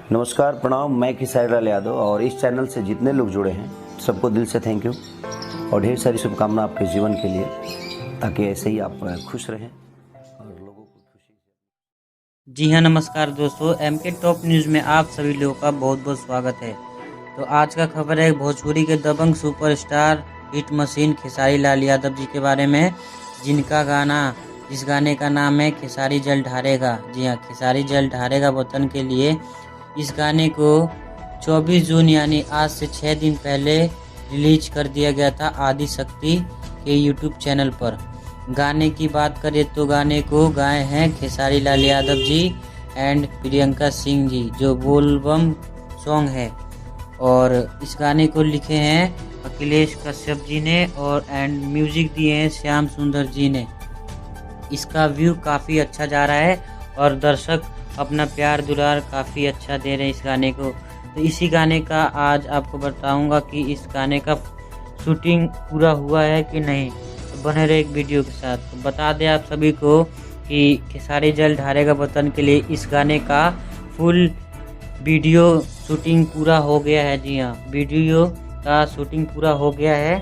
नमस्कार, प्रणाम। मैं खेसारी लाल यादव और इस चैनल से जितने लोग जुड़े हैं सबको दिल से थैंक यू और ढेर सारी शुभकामना आपके जीवन के लिए, ताकि ऐसे ही आप खुश रहें और लोगों को खुशी। जी हाँ, नमस्कार दोस्तों। एमके टॉप न्यूज़ में आप सभी लोगों का बहुत बहुत स्वागत है। तो आज का खबर है भोजपुरी के दबंग superstar hit machine Khesari Lal Yadav ji के बारे में, जिस गाने का नाम है खेसारी जल ढारेगा। जी हाँ, खेसारी जल ढारेगा वतन के लिए। इस गाने को 24 जून यानी आज से 6 दिन पहले रिलीज कर दिया गया था आदि शक्ति के यूट्यूब चैनल पर। गाने की बात करें तो गाने को गाए हैं खेसारी लाल यादव जी एंड प्रियंका सिंह जी, जो बोलबम सॉन्ग है। और इस गाने को लिखे हैं अखिलेश कश्यप जी ने और एंड म्यूजिक दिए हैं श्याम सुंदर जी ने। इसका व्यू काफ़ी अच्छा जा रहा है और दर्शक अपना प्यार दुलार काफ़ी अच्छा दे रहे हैं इस गाने को। तो इसी गाने का आज आपको बताऊंगा कि इस गाने का शूटिंग पूरा हुआ है कि नहीं। तो बने रहे एक वीडियो के साथ। तो बता दें आप सभी को कि खेसारी जल ढारेगा वतन के लिए इस गाने का फुल वीडियो शूटिंग पूरा हो गया है। जी हाँ, वीडियो का शूटिंग पूरा हो गया है।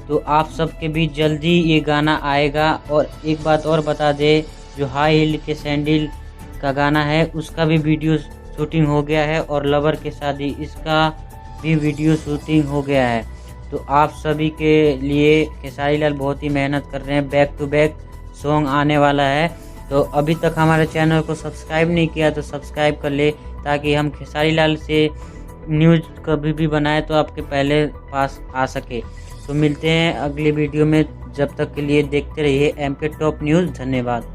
तो आप सबके बीच जल्दी ये गाना आएगा। और एक बात और बता दे, जो हाई हील के सैंडल का गाना है उसका भी वीडियो शूटिंग हो गया है और लवर के शादी इसका भी वीडियो शूटिंग हो गया है। तो आप सभी के लिए खेसारी लाल बहुत ही मेहनत कर रहे हैं। बैक टू बैक सॉन्ग आने वाला है। तो अभी तक हमारे चैनल को सब्सक्राइब नहीं किया तो सब्सक्राइब कर ले, ताकि हम खेसारी लाल से न्यूज़ कभी भी बनाए तो आपके पहले पास आ सके। तो मिलते हैं अगली वीडियो में। जब तक के लिए देखते रहिए एमके टॉप न्यूज़। धन्यवाद।